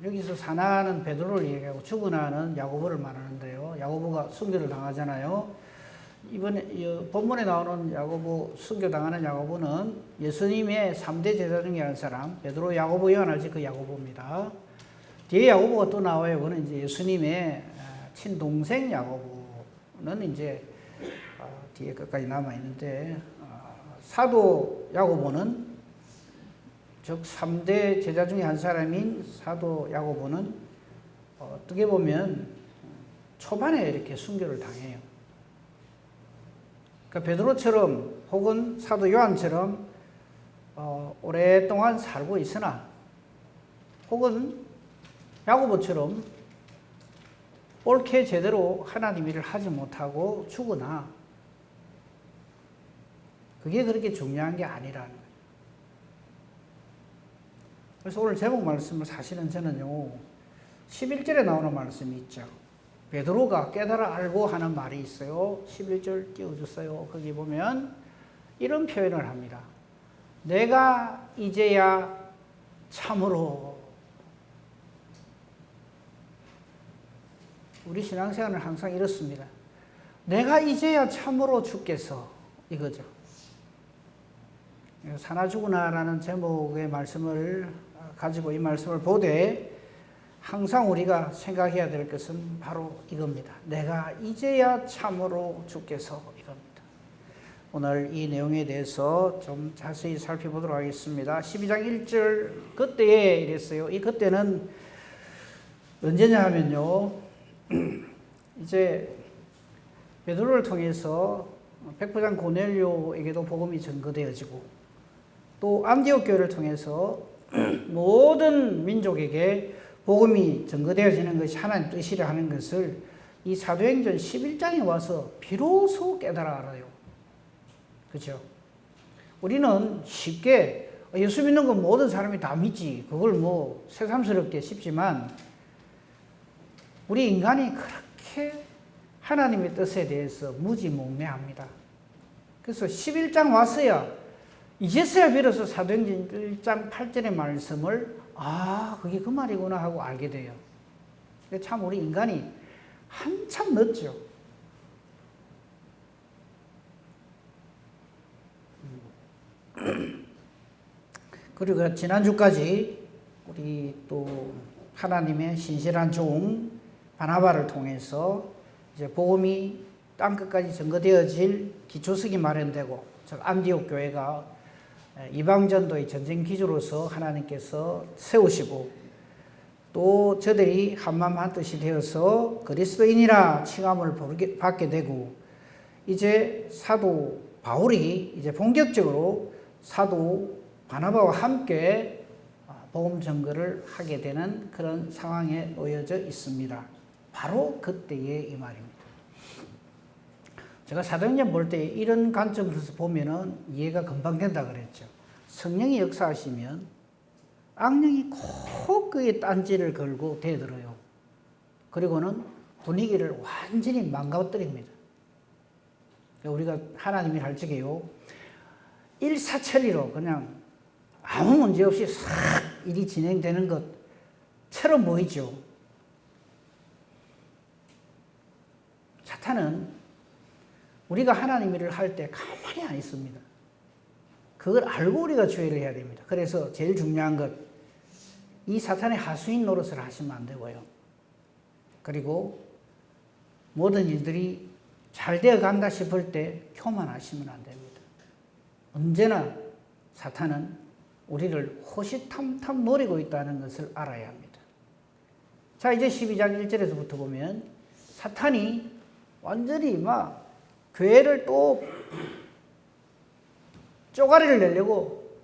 여기서 사나는 베드로를 얘기하고 죽으나는 야고보를 말하는데요. 야고보가 순교를 당하잖아요. 이번에 본문에 나오는 야고보, 순교당하는 야고보는 예수님의 3대 제자 중에 한 사람, 베드로, 야고보, 요한알지 그 야고보입니다. 뒤에 야고보가 또 나와요. 그는 이제 예수님의 친동생 야고보는 이제 뒤에 끝까지 남아 있는데, 사도 야고보는, 즉 3대 제자 중에 한 사람인 사도 야고보는 어떻게 보면 초반에 이렇게 순교를 당해요. 그러니까 베드로처럼 혹은 사도 요한처럼 오랫동안 살고 있으나, 혹은 야고보처럼 옳게 제대로 하나님 일을 하지 못하고 죽으나, 그게 그렇게 중요한 게 아니라는 거예요. 그래서 오늘 제목 말씀을 사실은 저는요, 11절에 나오는 말씀이 있죠. 베드로가 깨달아 알고 하는 말이 있어요. 11절 띄워주세요. 거기 보면 이런 표현을 합니다. 내가 이제야 참으로. 우리 신앙생활은 항상 이렇습니다. 내가 이제야 참으로 주께서, 이거죠. 사나 죽으나라는 제목의 말씀을 가지고 이 말씀을 보되 항상 우리가 생각해야 될 것은 바로 이겁니다. 내가 이제야 참으로 주께서, 이겁니다. 오늘 이 내용에 대해서 좀 자세히 살펴보도록 하겠습니다. 12장 1절, 그때에 이랬어요. 이 그때는 언제냐 하면요, 이제 베드로를 통해서 백부장 고넬료에게도 복음이 전거되어지고, 또 안디옥 교회를 통해서 모든 민족에게 복음이 전거되어지는 것이 하나님 뜻이라 하는 것을 이 사도행전 11장에 와서 비로소 깨달아 알아요. 그렇죠? 우리는 쉽게 예수 믿는 건 모든 사람이 다 믿지, 그걸 뭐 새삼스럽게 싶지만, 우리 인간이 그렇게 하나님의 뜻에 대해서 무지몽매합니다. 그래서 11장 왔어야, 이제서야 비로소 사도행전 1장 8절의 말씀을 그게 그 말이구나 하고 알게 돼요. 참 우리 인간이 한참 늦죠. 그리고 지난주까지 우리 또 하나님의 신실한 종 바나바를 통해서 이제 복음이 땅끝까지 전거되어질 기초석이 마련되고, 즉 안디옥 교회가 이방전도의 전쟁 기조로서 하나님께서 세우시고, 또 저들이 한마음 한뜻이 되어서 그리스도인이라 칭함을 받게 되고, 이제 사도 바울이 이제 본격적으로 사도 바나바와 함께 복음 전거를 하게 되는 그런 상황에 놓여져 있습니다. 바로 그때의 이 말입니다. 제가 사도행전 볼 때 이런 관점에서 보면은 이해가 금방 된다 그랬죠. 성령이 역사하시면 악령이 꼭 그의 딴지를 걸고 대들어요. 그리고는 분위기를 완전히 망가뜨립니다. 우리가 하나님이 할 적에요, 일사천리로 그냥 아무 문제 없이 싹 일이 진행되는 것처럼 보이죠. 사탄은 우리가 하나님 일을 할 때 가만히 안 있습니다. 그걸 알고 우리가 주의를 해야 됩니다. 그래서 제일 중요한 것, 이 사탄의 하수인 노릇을 하시면 안 되고요. 그리고 모든 일들이 잘 되어 간다 싶을 때 교만하시면 안 됩니다. 언제나 사탄은 우리를 호시탐탐 노리고 있다는 것을 알아야 합니다. 자, 이제 12장 1절에서부터 보면 사탄이 완전히 막 교회를 또 쪼가리를 내려고,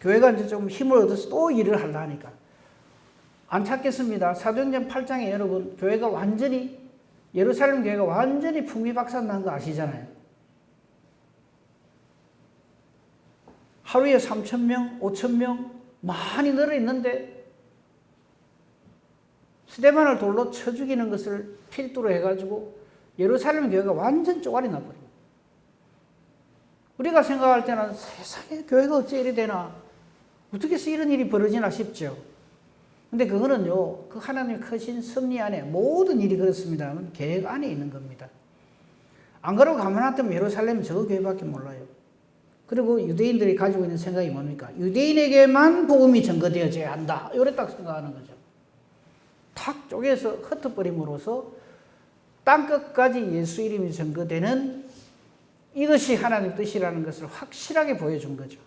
교회가 이제 좀 힘을 얻어서 또 일을 하려니까 안 찾겠습니다. 사도행전 8장에 여러분, 교회가 완전히, 예루살렘 교회가 완전히 풍비박산 거 아시잖아요. 하루에 3,000명, 5,000명 많이 늘어 있는데 스데반을 돌로 쳐 죽이는 것을 필두로 해가지고 예루살렘 교회가 완전 쪼가리 나버립니다. 우리가 생각할 때는 세상에 교회가 어째 이리 되나, 어떻게 해서 이런 일이 벌어지나 싶죠. 근데 그거는요, 그 하나님의 크신 섭리 안에 모든 일이 그렇습니다만 계획 안에 있는 겁니다. 안 그러고 가만 놔두면 예루살렘은 저 교회밖에 몰라요. 그리고 유대인들이 가지고 있는 생각이 뭡니까? 유대인에게만 복음이 전거되어져야 한다. 이래 딱 생각하는 거죠. 탁 쪼개서 흩어버림으로써 땅끝까지 예수 이름이 전거되는 이것이 하나님 뜻이라는 것을 확실하게 보여준 거죠.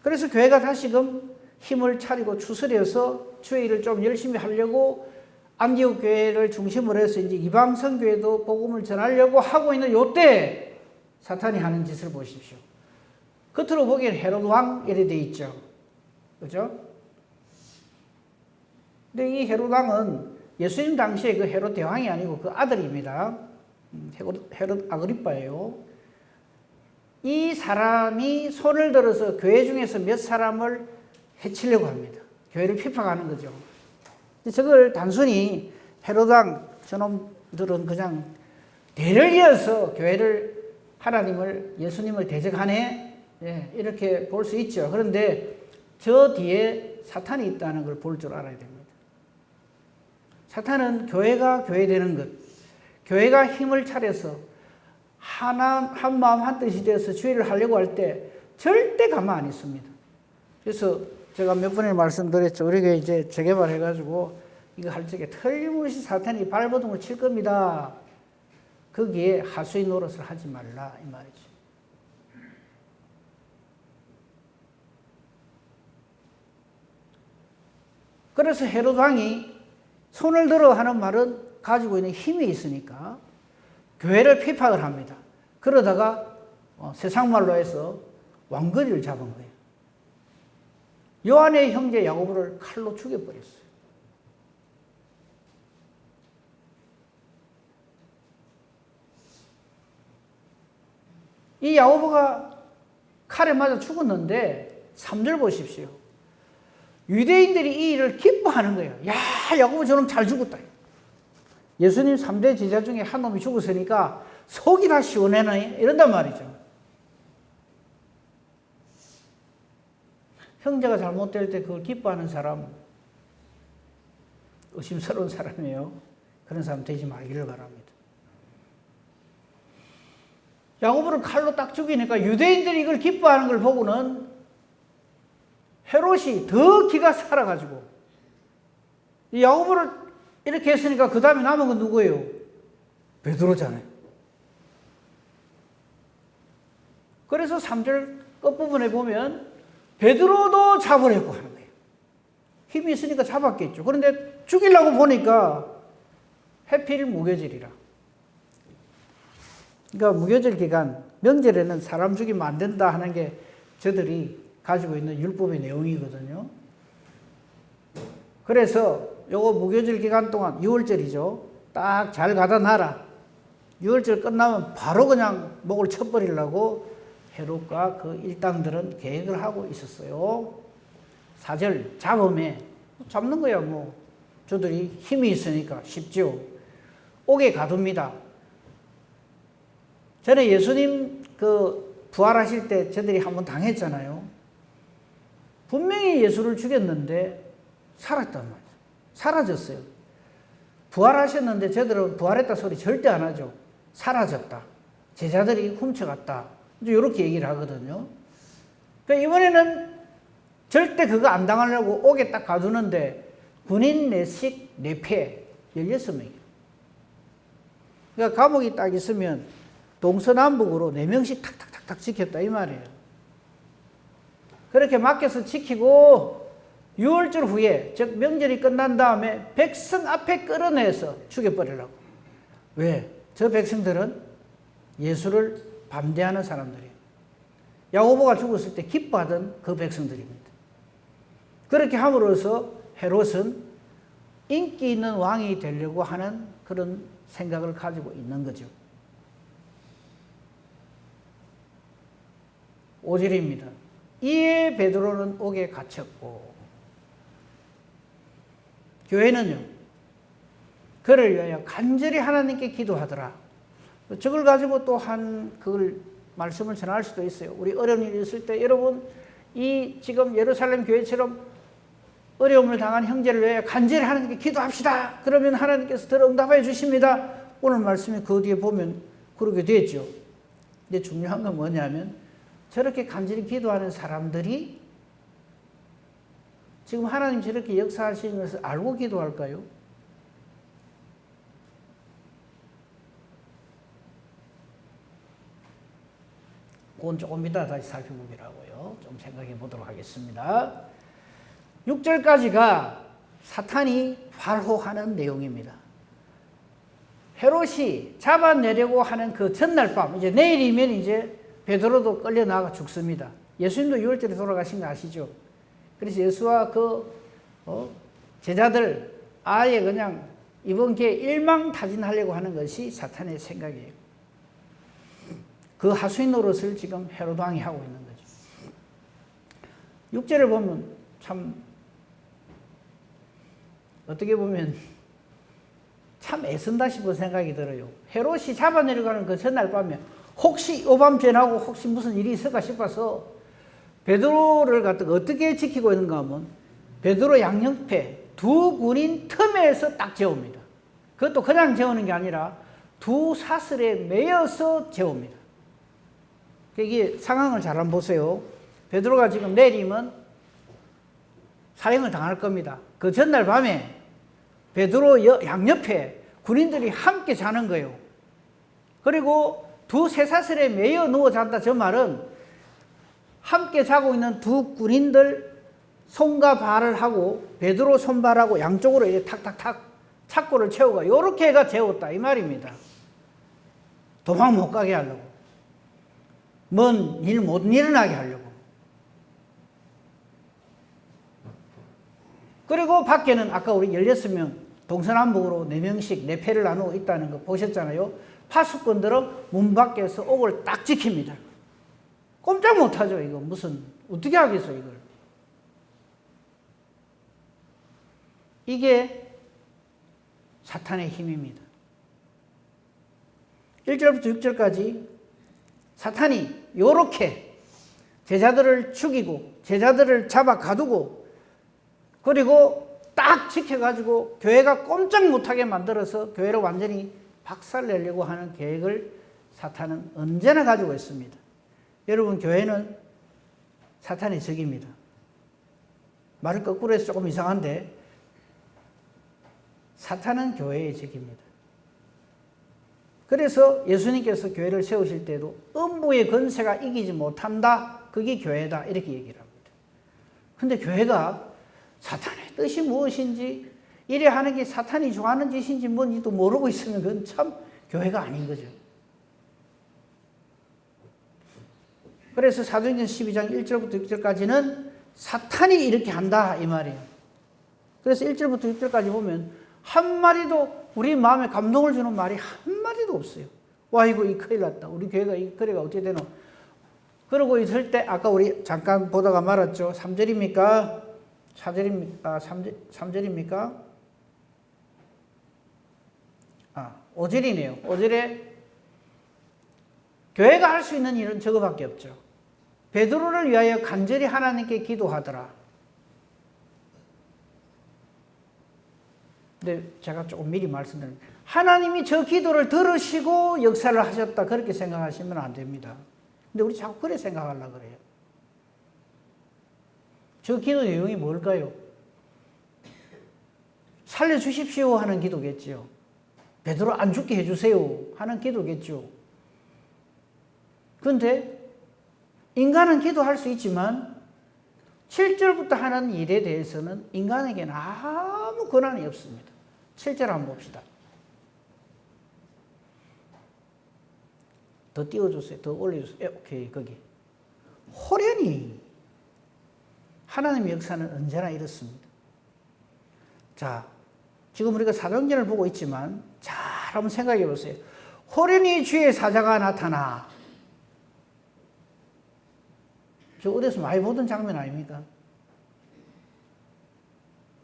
그래서 교회가 다시금 힘을 차리고 추스려서 주의 일을 좀 열심히 하려고 안디옥 교회를 중심으로 해서 이제 이방 선교회도 복음을 전하려고 하고 있는 요때 사탄이 하는 짓을 보십시오. 겉으로 보기엔 헤롯 왕 이래 돼 있죠. 그죠? 근데 이 헤롯 왕은 예수님 당시에 그 헤롯 대왕이 아니고 그 아들입니다. 헤롯 아그리빠예요. 이 사람이 손을 들어서 교회 중에서 몇 사람을 해치려고 합니다. 교회를 핍박하는 거죠. 저걸 단순히 헤롯 왕 저놈들은 그냥 대를 이어서 교회를 하나님을 예수님을 대적하네 이렇게 볼 수 있죠. 그런데 저 뒤에 사탄이 있다는 걸 볼 줄 알아야 됩니다. 사탄은 교회가 교회되는 것, 교회가 힘을 차려서 한 마음 한 뜻이 되어서 주의를 하려고 할 때 절대 가만 안 있습니다. 그래서 제가 몇 번에 말씀드렸죠. 우리가 이제 재개발해가지고 이거 할 적에 틀림없이 사탄이 발버둥을 칠 겁니다. 거기에 하수인 노릇을 하지 말라 이 말이죠. 그래서 헤롯 왕이 손을 들어 하는 말은 가지고 있는 힘이 있으니까 교회를 핍박을 합니다. 그러다가 세상 말로 해서 왕거리를 잡은 거예요. 요한의 형제 야고보를 칼로 죽여버렸어요. 이 야고보가 칼에 맞아 죽었는데 3절 보십시오. 유대인들이 이 일을 기뻐하는 거예요. 야, 야고보 저놈 잘 죽었다. 예수님 3대 제자 중에 한 놈이 죽었으니까 속이 다 시원해네 이런단 말이죠. 형제가 잘못될 때 그걸 기뻐하는 사람 의심스러운 사람이에요. 그런 사람 되지 말기를 바랍니다. 야고보를 칼로 딱 죽이니까 유대인들이 이걸 기뻐하는 걸 보고는 헤롯이 더 기가 살아가지고 야고보를 이렇게 했으니까 그 다음에 남은 건 누구예요? 베드로잖아요. 그래서 3절 끝부분에 보면 베드로도 잡으려고 하는 거예요. 힘이 있으니까 잡았겠죠. 그런데 죽이려고 보니까 해필 무교절이라. 그러니까 무교절 기간, 명절에는 사람 죽이면 안 된다 하는 게 저들이 가지고 있는 율법의 내용이거든요. 그래서 요거 무교절 기간 동안 6월절이죠. 딱 잘 가다 놔라. 6월절 끝나면 바로 그냥 목을 쳐버리려고 헤롯과 그 일당들은 계획을 하고 있었어요. 4절 잡음에 잡는 거야 뭐. 저들이 힘이 있으니까 쉽죠. 옥에 가둡니다. 전에 예수님 그 부활하실 때 저들이 한번 당했잖아요. 분명히 예수를 죽였는데 살았단 말이에요. 사라졌어요. 부활하셨는데 저들은 부활했다 소리 절대 안 하죠. 사라졌다. 제자들이 훔쳐갔다. 이렇게 얘기를 하거든요. 그러니까 이번에는 절대 그거 안 당하려고 옥에 딱 가두는데 군인 4식 4패 16명이에요. 그러니까 감옥이 딱 있으면 동서남북으로 4명씩 탁탁탁탁 지켰다 이 말이에요. 그렇게 맡겨서 지키고 6월절 후에 즉 명절이 끝난 다음에 백성 앞에 끌어내서 죽여버리려고. 왜? 저 백성들은 예수를 반대하는 사람들이에요. 야고보가 죽었을 때 기뻐하던 그 백성들입니다. 그렇게 함으로써 헤롯은 인기 있는 왕이 되려고 하는 그런 생각을 가지고 있는 거죠. 5절입니다. 이에 베드로는 옥에 갇혔고 교회는요 그를 위하여 간절히 하나님께 기도하더라. 저걸 가지고 또 그걸 말씀을 전할 수도 있어요. 우리 어려운 일이 있을 때 여러분 이 지금 예루살렘 교회처럼 어려움을 당한 형제를 위해 간절히 하나님께 기도합시다. 그러면 하나님께서 더 응답해 주십니다. 오늘 말씀이 그 뒤에 보면 그렇게 되죠. 근데 중요한 건 뭐냐면 저렇게 간절히 기도하는 사람들이 지금 하나님 저렇게 역사하시는 것을 알고 기도할까요? 그건 조금 이따 다시 살펴보기라고요. 좀 생각해 보도록 하겠습니다. 6절까지가 사탄이 발호하는 내용입니다. 헤롯이 잡아내려고 하는 그 전날 밤, 이제 내일이면 이제 베드로도 끌려 나가 죽습니다. 예수님도 6월절에 돌아가신 거 아시죠? 그래서 예수와 그 제자들 아예 그냥 이번 기회에 일망타진하려고 하는 것이 사탄의 생각이에요. 그 하수인 노릇을 지금 헤롯 왕이 하고 있는 거죠. 6절을 보면 참 어떻게 보면 참 애쓴다 싶은 생각이 들어요. 헤롯이 잡아내려고 하는 그 전날 밤에 혹시 오밤 지나고 혹시 무슨 일이 있을까 싶어서 베드로를 갖다가 어떻게 지키고 있는가 하면 베드로 양옆에 두 군인 틈에서 딱 재웁니다. 그것도 그냥 재우는 게 아니라 두 사슬에 매여서 재웁니다. 이게 상황을 잘 한번 보세요. 베드로가 지금 내리면 살해를 당할 겁니다. 그 전날 밤에 베드로 양옆에 군인들이 함께 자는 거예요. 그리고 두 쇠사슬에 매여 누워 잔다. 저 말은 함께 자고 있는 두 군인들 손과 발을 하고 베드로 손발하고 양쪽으로 이렇게 탁탁탁 착고를 채우고 이렇게 해가 재웠다 이 말입니다. 도망 못 가게 하려고, 뭔 일 못 일어나게 하려고. 그리고 밖에는 아까 우리 16명 동서남북으로 4명씩 4패를 나누고 있다는 거 보셨잖아요. 파수꾼들은 문 밖에서 옥을 딱 지킵니다. 꼼짝 못하죠. 이거 무슨 어떻게 하겠어 이걸. 이게 사탄의 힘입니다. 1절부터 6절까지 사탄이 요렇게 제자들을 죽이고 제자들을 잡아 가두고 그리고 딱 지켜가지고 교회가 꼼짝 못하게 만들어서 교회를 완전히 박살내려고 하는 계획을 사탄은 언제나 가지고 있습니다. 여러분, 교회는 사탄의 적입니다. 말을 거꾸로 해서 조금 이상한데 사탄은 교회의 적입니다. 그래서 예수님께서 교회를 세우실 때도 음부의 권세가 이기지 못한다. 그게 교회다. 이렇게 얘기를 합니다. 근데 교회가 사탄의 뜻이 무엇인지 이래 하는 게 사탄이 좋아하는 짓인지 뭔지도 모르고 있으면 그건 참 교회가 아닌 거죠. 그래서 사도행전 12장 1절부터 6절까지는 사탄이 이렇게 한다 이 말이에요. 그래서 1절부터 6절까지 보면 한마디도 우리 마음에 감동을 주는 말이 한마디도 없어요. 와 이거 이 큰일 났다. 우리 교회가 이 거래가 어떻게 되노. 그러고 있을 때 아까 우리 잠깐 보다가 말았죠. 3절입니까? 4절입니까? 3절입니까? 5절이네요. 5절에 교회가 할 수 있는 일은 저거밖에 없죠. 베드로를 위하여 간절히 하나님께 기도하더라. 근데 제가 조금 미리 말씀드립니다. 하나님이 저 기도를 들으시고 역사를 하셨다 그렇게 생각하시면 안 됩니다. 근데 우리 자꾸 그래 생각하려고 그래요. 저 기도 내용이 뭘까요? 살려주십시오 하는 기도겠죠. 베드로 안 죽게 해주세요 하는 기도겠죠. 그런데 인간은 기도할 수 있지만 7절부터 하는 일에 대해서는 인간에게는 아무 권한이 없습니다. 7절 한번 봅시다. 더 띄워주세요. 더 올려주세요. 오케이, 거기. 호련히 하나님의 역사는 언제나 이렇습니다. 자, 지금 우리가 사도행전을 보고 있지만 잘 한번 생각해 보세요. 호련히 주의 사자가 나타나. 저 어디서 많이 보던 장면 아닙니까?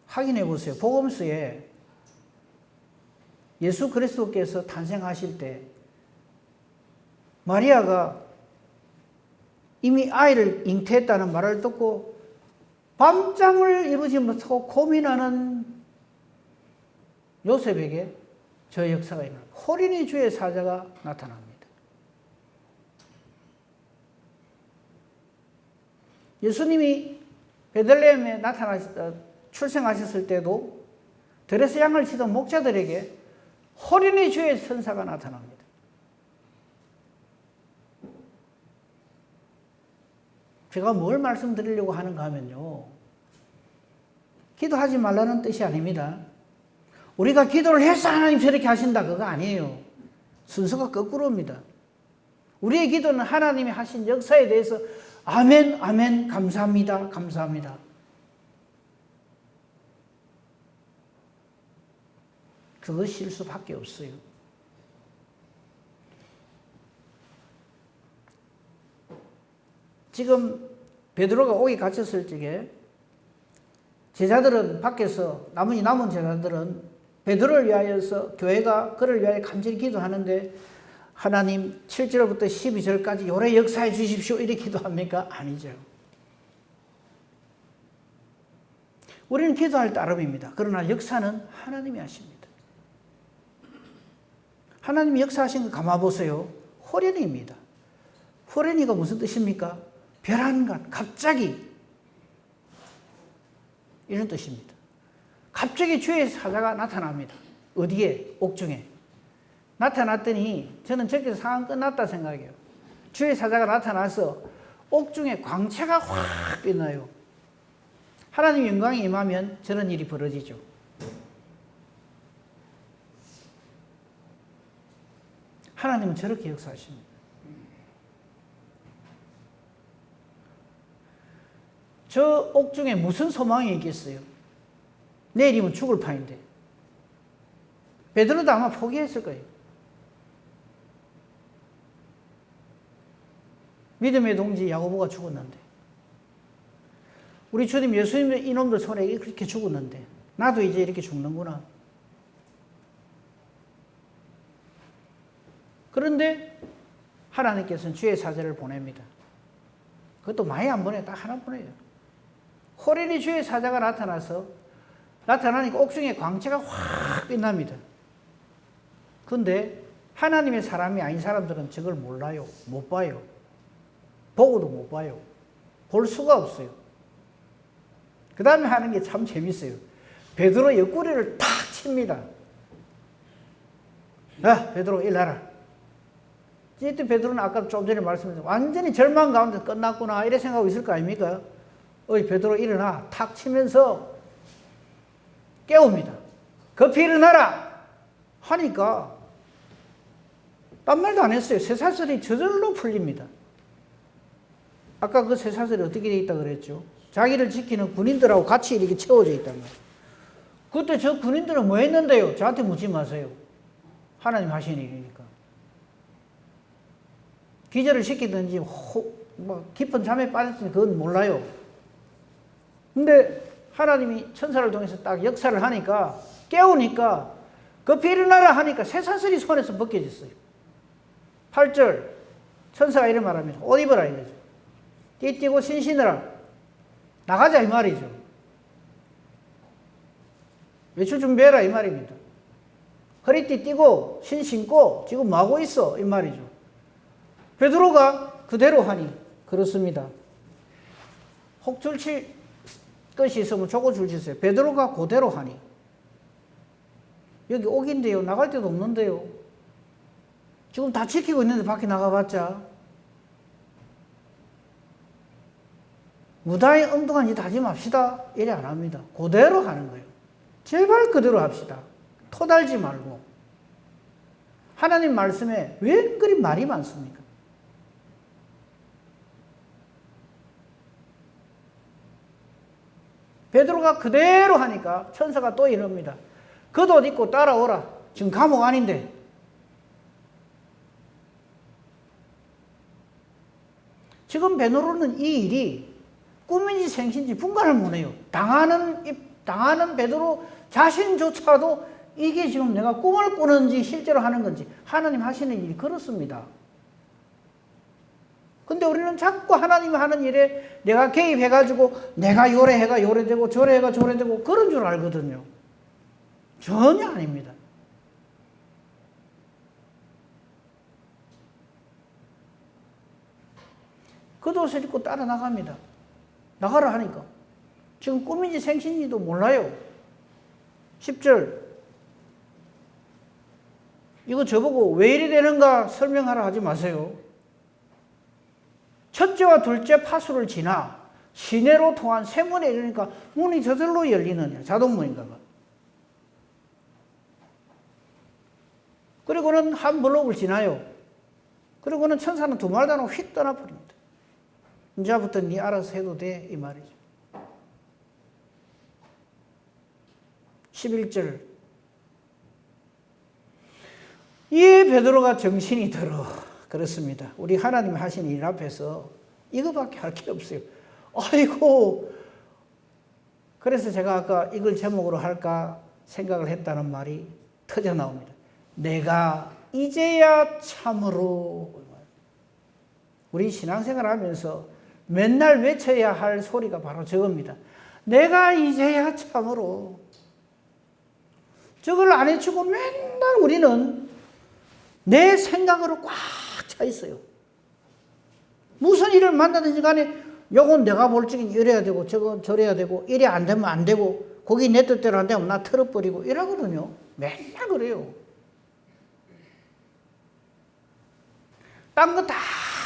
확인해 보세요. 복음서에 예수 그리스도께서 탄생하실 때 마리아가 이미 아이를 잉태했다는 말을 듣고 밤잠을 이루지 못하고 고민하는 요셉에게 저 역사가 일어납니다. 호련히 주의 사자가 나타납니다. 예수님이 베들레헴에 출생하셨을 때도 들에서 양을 치던 목자들에게 호련히 주의 천사가 나타납니다. 제가 뭘 말씀드리려고 하는가 하면요, 기도하지 말라는 뜻이 아닙니다. 우리가 기도를 해서 하나님 저렇게 하신다 그거 아니에요. 순서가 거꾸로입니다. 우리의 기도는 하나님이 하신 역사에 대해서 아멘, 아멘, 감사합니다, 감사합니다. 그것일 수밖에 없어요. 지금 베드로가 옥에 갇혔을 적에 제자들은 밖에서 남은 제자들은 베드로를 위하여서 교회가 그를 위하여 간절히 기도하는데 하나님 7절부터 12절까지 요래 역사해 주십시오 이렇게 기도합니까? 아니죠. 우리는 기도할 따름입니다. 그러나 역사는 하나님이 하십니다. 하나님이 역사하신 거 감아보세요. 호련히입니다. 호련히가 무슨 뜻입니까? 벼랑간, 갑자기 이런 뜻입니다. 갑자기 주의 사자가 나타납니다. 어디에? 옥중에. 나타났더니 저는 저기서 상황 끝났다 생각해요. 주의 사자가 나타나서 옥중에 광채가 확 빛나요. 하나님 영광이 임하면 저런 일이 벌어지죠. 하나님은 저렇게 역사하십니다. 저 옥중에 무슨 소망이 있겠어요? 내일이면 죽을 판인데. 베드로도 아마 포기했을 거예요. 믿음의 동지 야고보가 죽었는데, 우리 주님 예수님의 이놈들 손에 이렇게 죽었는데 나도 이제 이렇게 죽는구나. 그런데 하나님께서는 주의 사자를 보냅니다. 그것도 많이 안 보내요. 딱 하나 보내요. 호련히 주의 사자가 나타나니까 옥중에 광채가 확 빛납니다. 그런데 하나님의 사람이 아닌 사람들은 저걸 몰라요. 못 봐요. 보고도 못 봐요. 볼 수가 없어요. 그 다음에 하는 게 참 재밌어요. 베드로 옆구리를 탁 칩니다. 야, 베드로 일어나라. 이때 베드로는 아까 좀 전에 말씀드렸죠. 완전히 절망 가운데 끝났구나 이래 생각하고 있을 거 아닙니까? 어이 베드로 일어나. 탁 치면서 깨웁니다. 급히 일어나라 하니까 딴 말도 안 했어요. 쇠사슬이 저절로 풀립니다. 아까 그 쇠사슬이 어떻게 되어 있다고 그랬죠? 자기를 지키는 군인들하고 같이 이렇게 채워져 있단 말이에요. 그때 저 군인들은 뭐 했는데요? 저한테 묻지 마세요. 하나님 하시는 일이니까. 기절을 시키든지 깊은 잠에 빠졌든지 그건 몰라요. 근데 하나님이 천사를 통해서 딱 역사를 하니까 깨우니까 급히 일어나라 하니까 쇠사슬이 손에서 벗겨졌어요. 8절 천사가 이런 말합니다. 옷 입어라 이거죠. 띠띠고 신신으라. 나가자 이 말이죠. 외출 준비해라 이 말입니다. 허리띠 띠고 신 신고 지금 뭐하고 있어 이 말이죠. 베드로가 그대로 하니 그렇습니다. 혹줄 칠 것이 있으면 저거 줄 치세요. 베드로가 그대로 하니 여기 옥인데요. 나갈 데도 없는데요. 지금 다 지키고 있는데 밖에 나가봤자 무다히 엉뚱한 짓 하지 맙시다. 이래 안 합니다. 그대로 하는 거예요. 제발 그대로 합시다. 토달지 말고. 하나님 말씀에 왜 그리 말이 많습니까? 베드로가 그대로 하니까 천사가 또 이럽니다. 겉옷 입고 따라오라. 지금 감옥 아닌데. 지금 베드로는 이 일이 꿈인지 생신지 분간을 못해요. 당하는 베드로 자신조차도 이게 지금 내가 꿈을 꾸는지 실제로 하는 건지 하나님 하시는 일이 그렇습니다. 근데 우리는 자꾸 하나님이 하는 일에 내가 개입해가지고 내가 요래해가 요래되고 저래해가 저래되고 그런 줄 알거든요. 전혀 아닙니다. 겉옷을 입고 따라 나갑니다. 나가라 하니까. 지금 꿈인지 생신인지도 몰라요. 10절. 이거 저보고 왜 이리 되는가 설명하라 하지 마세요. 첫째와 둘째 파수를 지나 시내로 통한 세문에 이르니까 문이 저절로 열리느냐. 자동문인가 봐. 그리고는 한 블록을 지나요. 그리고는 천사는 두말 다노 휙 떠나버립니다. 이제부터 네 알아서 해도 돼 이 말이죠. 11절. 이에 베드로가 정신이 들어. 그렇습니다. 우리 하나님 하신 일 앞에서 이거밖에 할 게 없어요. 아이고. 그래서 제가 아까 이걸 제목으로 할까 생각을 했다는 말이 터져 나옵니다. 내가 이제야 참으로. 우리 신앙생활 하면서 맨날 외쳐야 할 소리가 바로 저겁니다. 내가 이제야 참으로. 저걸 안 해주고 맨날 우리는 내 생각으로 꽉 차 있어요. 무슨 일을 만나든지 간에 요건 내가 볼 적엔 이래야 되고 저건 저래야 되고 이래 안 되면 안 되고 거기 내 뜻대로 안 되면 나 털어버리고 이러거든요. 맨날 그래요. 딴 거 다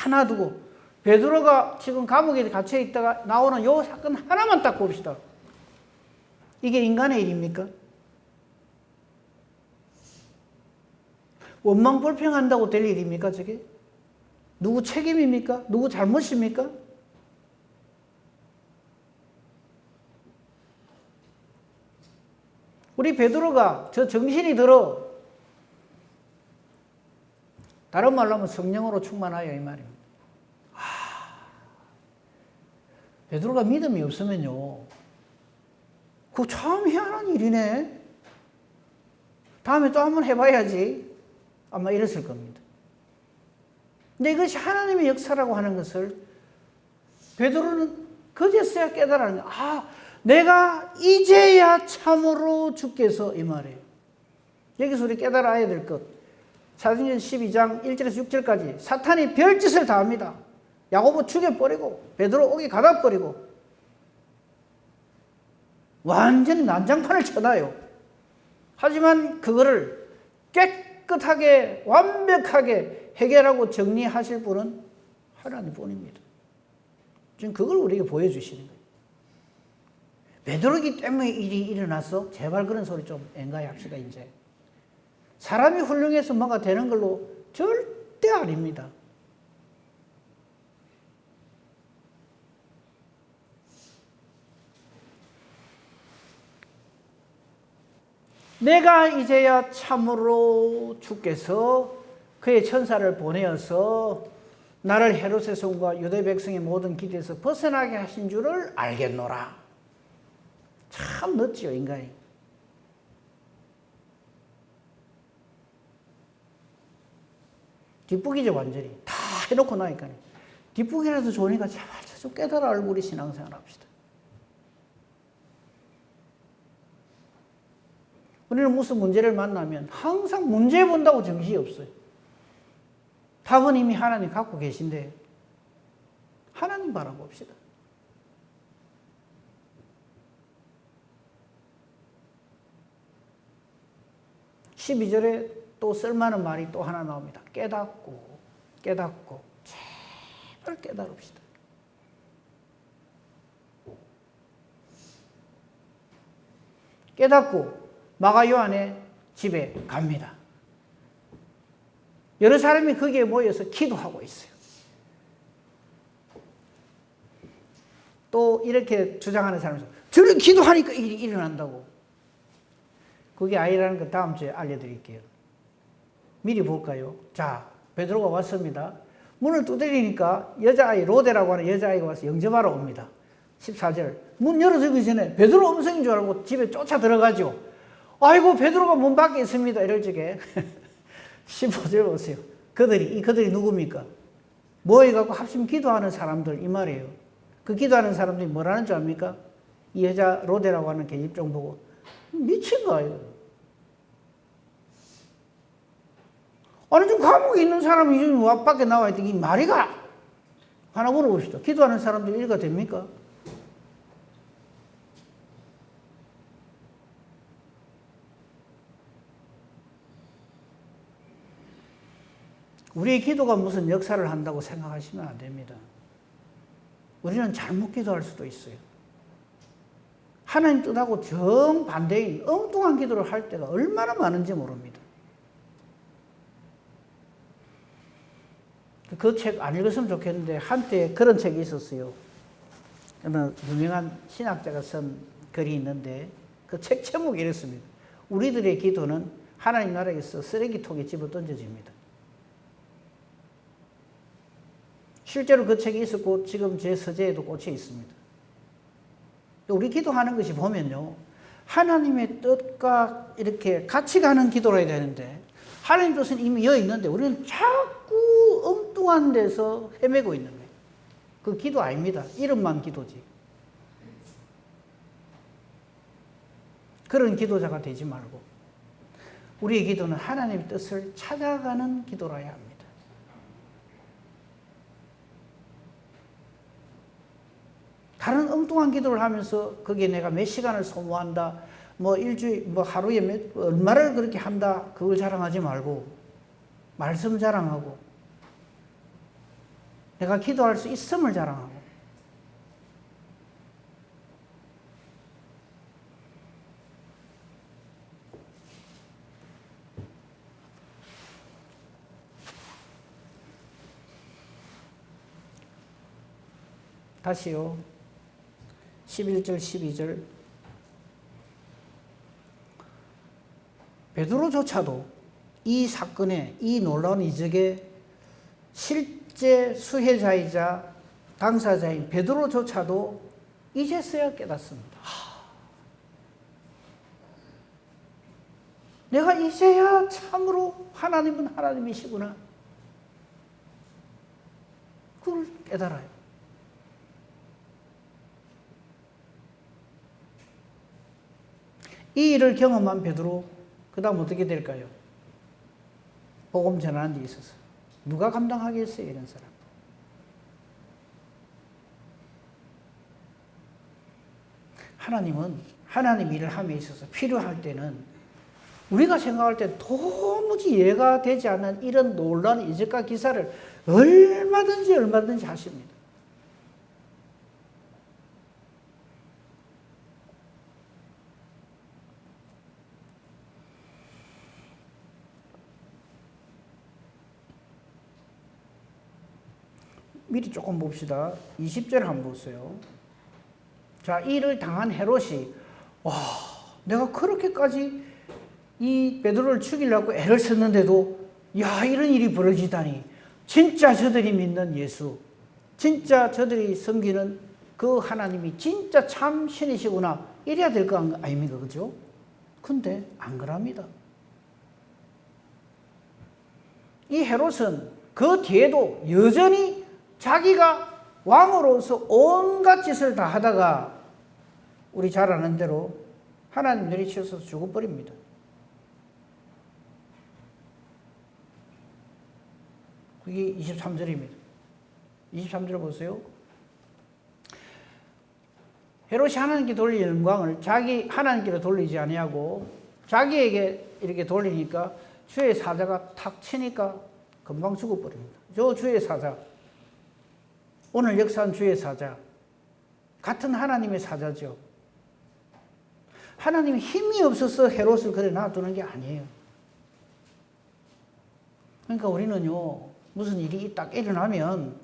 놔두고 베드로가 지금 감옥에 갇혀 있다가 나오는 요 사건 하나만 딱 봅시다. 이게 인간의 일입니까? 원망 불평한다고 될 일입니까 저게? 누구 책임입니까? 누구 잘못입니까? 우리 베드로가 저 정신이 들어. 다른 말로 하면 성령으로 충만하여 이 말입니다. 베드로가 믿음이 없으면요. 그거 참 희한한 일이네. 다음에 또 한번 해봐야지. 아마 이랬을 겁니다. 근데 이것이 하나님의 역사라고 하는 것을 베드로는 그제서야 깨달았는 거예요. 아, 내가 이제야 참으로 주께서 이 말이에요. 여기서 우리 깨달아야 될 것. 사도행전 12장 1절에서 6절까지 사탄이 별짓을 다 합니다. 야고보 죽여버리고 베드로 옥에 가둬버리고 완전히 난장판을 쳐놔요. 하지만 그거를 깨끗하게 완벽하게 해결하고 정리하실 분은 하나님뿐입니다. 지금 그걸 우리에게 보여주시는 거예요. 베드로이기 때문에 일이 일어났어? 제발 그런 소리 좀 앵가히 합시다 이제. 사람이 훌륭해서 뭐가 되는 걸로 절대 아닙니다. 내가 이제야 참으로 주께서 그의 천사를 보내어서 나를 헤롯의 성과 유대 백성의 모든 기대에서 벗어나게 하신 줄을 알겠노라. 참 늦지요 인간이. 뒷북이죠 완전히. 다 해놓고 나니까. 뒷북이라도 좋으니까 제발 좀 깨달아 알고 우리 신앙생활 합시다. 우리는 무슨 문제를 만나면 항상 문제 본다고 정신이 없어요. 답은 이미 하나님 갖고 계신데 하나님 바라봅시다. 12절에 또 쓸만한 말이 또 하나 나옵니다. 깨닫고 제발 깨달읍시다. 깨닫고 마가 요한의 집에 갑니다. 여러 사람이 거기에 모여서 기도하고 있어요. 또 이렇게 주장하는 사람이 있어요. 저는 기도하니까 일이 일어난다고. 그게 아니라는 거 다음 주에 알려드릴게요. 미리 볼까요? 자, 베드로가 왔습니다. 문을 두드리니까 여자아이 로데라고 하는 여자아이가 와서 영접하러 옵니다. 14절. 문 열어주기 전에 베드로 음성인 줄 알고 집에 쫓아 들어가죠. 아이고 베드로가 문 밖에 있습니다. 이럴 적에 15절 보세요. 그들이 누굽니까? 모여갖고 합심 기도하는 사람들 이 말이에요. 그 기도하는 사람들이 뭐라는 줄 압니까? 이 여자 로데라고 하는 계집종 보고 미친 거예요. 아니 좀 감옥에 있는 사람이 좀 밖에 나와 있더니 이 말이가 하나 물어봅시다. 기도하는 사람들 이해가 됩니까? 우리의 기도가 무슨 역사를 한다고 생각하시면 안 됩니다. 우리는 잘못 기도할 수도 있어요. 하나님 뜻하고 정반대인 엉뚱한 기도를 할 때가 얼마나 많은지 모릅니다. 그 책 안 읽었으면 좋겠는데 한때 그런 책이 있었어요. 어느 유명한 신학자가 쓴 글이 있는데 그 책 제목이 이랬습니다. 우리들의 기도는 하나님 나라에서 쓰레기통에 집어 던져집니다. 실제로 그 책이 있었고 지금 제 서재에도 꽂혀 있습니다. 우리 기도하는 것이 보면요. 하나님의 뜻과 이렇게 같이 가는 기도를 해야 되는데 하나님 뜻은 이미 여기 있는데 우리는 자꾸 엉뚱한 데서 헤매고 있는 거예요. 그 기도 아닙니다. 이름만 기도지. 그런 기도자가 되지 말고 우리의 기도는 하나님의 뜻을 찾아가는 기도라야 합니다. 다른 엉뚱한 기도를 하면서 거기에 내가 몇 시간을 소모한다, 뭐 일주일, 뭐 하루에 얼마를 그렇게 한다, 그걸 자랑하지 말고 말씀 자랑하고 내가 기도할 수 있음을 자랑하고 다시요. 11절 12절 베드로조차도 이 사건의 이 놀라운 이적의 실제 수혜자이자 당사자인 베드로조차도 이제서야 깨닫습니다. 내가 이제야 참으로 하나님은 하나님이시구나. 그걸 깨달아요. 이 일을 경험한 베드로, 그 다음 어떻게 될까요? 복음 전하는 데 있어서 누가 감당하겠어요, 이런 사람? 하나님은 하나님 일을 함에 있어서 필요할 때는 우리가 생각할 때 도무지 이해가 되지 않는 이런 놀라운 이적과 기사를 얼마든지 하십니다. 미리 조금 봅시다. 20절 한번 보세요. 자, 이 일을 당한 헤롯이 내가 그렇게까지 이 베드로를 죽이려고 애를 썼는데도 이런 일이 벌어지다니 진짜 저들이 믿는 예수, 진짜 저들이 섬기는 그 하나님이 진짜 참 신이시구나 이래야 될 거 아닙니까? 그죠? 근데 안 그럽니다. 이 헤롯은 그 뒤에도 여전히 자기가 왕으로서 온갖 짓을 다 하다가 우리 잘 아는 대로 하나님 내리치셔서 죽어버립니다. 그게 23절입니다. 23절 보세요. 헤롯이 하나님께 돌릴 영광을 자기 하나님께로 돌리지 아니하고 자기에게 이렇게 돌리니까 주의 사자가 탁 치니까 금방 죽어버립니다. 저 주의 사자, 오늘 역사한 주의 사자, 같은 하나님의 사자죠. 하나님이 힘이 없어서 헤롯을 그래 놔두는 게 아니에요. 그러니까 우리는요, 무슨 일이 딱 일어나면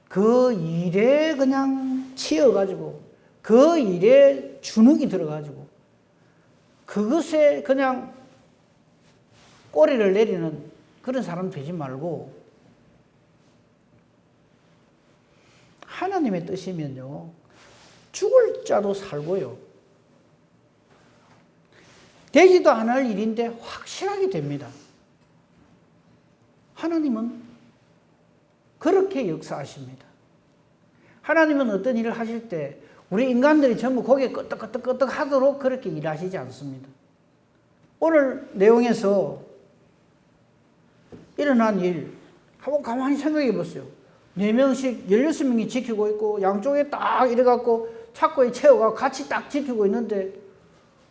그 일에 그냥 치여가지고 그 일에 주눅이 들어가지고 그것에 그냥 꼬리를 내리는 그런 사람 되지 말고 하나님의 뜻이면요, 죽을 자도 살고요, 되지도 않을 일인데 확실하게 됩니다. 하나님은 그렇게 역사하십니다. 하나님은 어떤 일을 하실 때 우리 인간들이 전부 고개 끄덕끄덕 하도록 그렇게 일하시지 않습니다. 오늘 내용에서 일어난 일 한번 가만히 생각해 보세요. 4명씩 16명이 지키고 있고 양쪽에 딱 이래갖고 착고에 채워가 같이 딱 지키고 있는데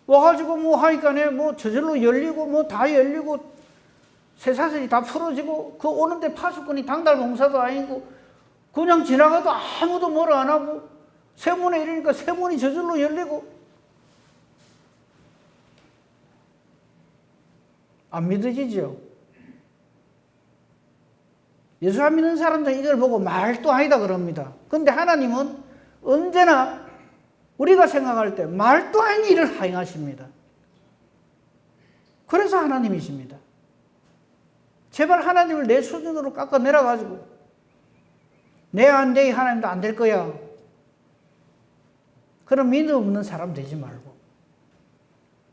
와가지고 뭐 하니까네 뭐 저절로 열리고 뭐 다 열리고 쇠사슬이 다 풀어지고 그 오는데 파수꾼이 당달봉사도 아니고 그냥 지나가도 아무도 뭐라 안 하고 세문에 이러니까 세문이 저절로 열리고 안 믿어지죠? 예수 안 믿는 사람들은 이걸 보고 말도 아니다 그럽니다. 그런데 하나님은 언제나 우리가 생각할 때 말도 아닌 일을 행하십니다. 그래서 하나님이십니다. 제발 하나님을 내 수준으로 깎아내려가지고 내 안 돼, 하나님도 안 될 거야. 그런 믿음 없는 사람 되지 말고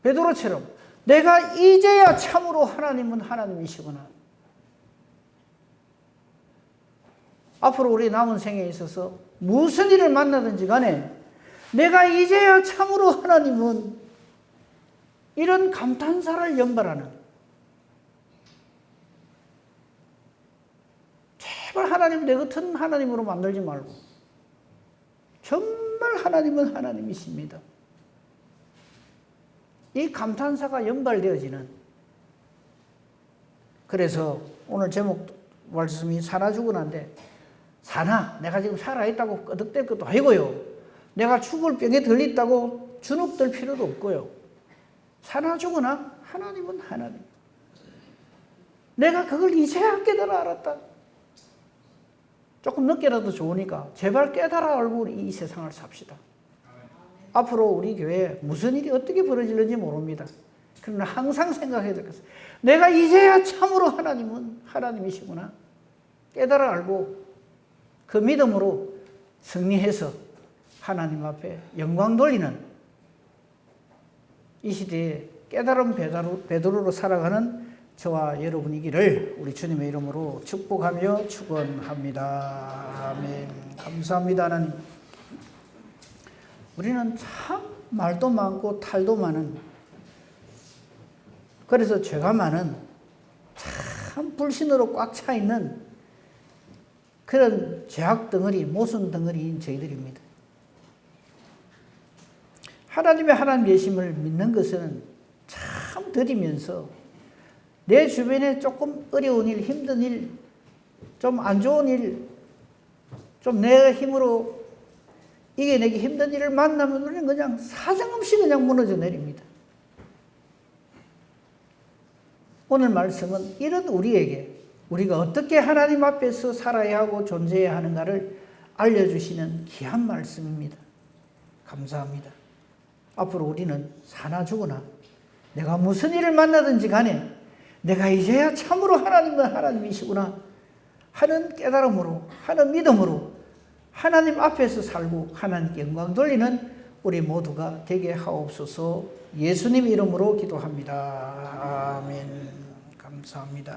베드로처럼 내가 이제야 참으로 하나님은 하나님이시구나. 앞으로 우리 남은 생에 있어서 무슨 일을 만나든지 간에 내가 이제야 참으로 하나님은 이런 감탄사를 연발하는 제발 하나님 내 같은 하나님으로 만들지 말고 정말 하나님은 하나님이십니다. 이 감탄사가 연발되어지는 그래서 오늘 제목 말씀이 사나 죽으나인데 사나 내가 지금 살아있다고 끄덕댈 것도 아니고요. 내가 죽을 병에 들렸다고 주눅들 필요도 없고요. 사나 죽으나 하나님은 하나님. 내가 그걸 이제야 깨달아 알았다. 조금 늦게라도 좋으니까 제발 깨달아 알고 이 세상을 삽시다. 앞으로 우리 교회에 무슨 일이 어떻게 벌어질는지 모릅니다. 그러나 항상 생각해야 될 것은 내가 이제야 참으로 하나님은 하나님이시구나. 깨달아 알고 그 믿음으로 승리해서 하나님 앞에 영광 돌리는 이 시대에 깨달은 베드로로 살아가는 저와 여러분이기를 우리 주님의 이름으로 축복하며 축원합니다. 아멘. 감사합니다 하나님. 우리는 참 말도 많고 탈도 많은 그래서 죄가 많은 참 불신으로 꽉 차 있는 그런 죄악 덩어리, 모순 덩어리인 저희들입니다. 하나님의 하나님 계심을 믿는 것은 참 더디면서 내 주변에 조금 어려운 일, 힘든 일, 좀 안 좋은 일, 좀 내 힘으로 이겨내기 힘든 일을 만나면 우리는 그냥 사정없이 그냥 무너져 내립니다. 오늘 말씀은 이런 우리에게 우리가 어떻게 하나님 앞에서 살아야 하고 존재해야 하는가를 알려주시는 귀한 말씀입니다. 감사합니다. 앞으로 우리는 사나 죽으나 내가 무슨 일을 만나든지 간에 내가 이제야 참으로 하나님은 하나님이시구나 하는 깨달음으로 하는 믿음으로 하나님 앞에서 살고 하나님께 영광 돌리는 우리 모두가 되게 하옵소서. 예수님 이름으로 기도합니다. 아멘. 감사합니다.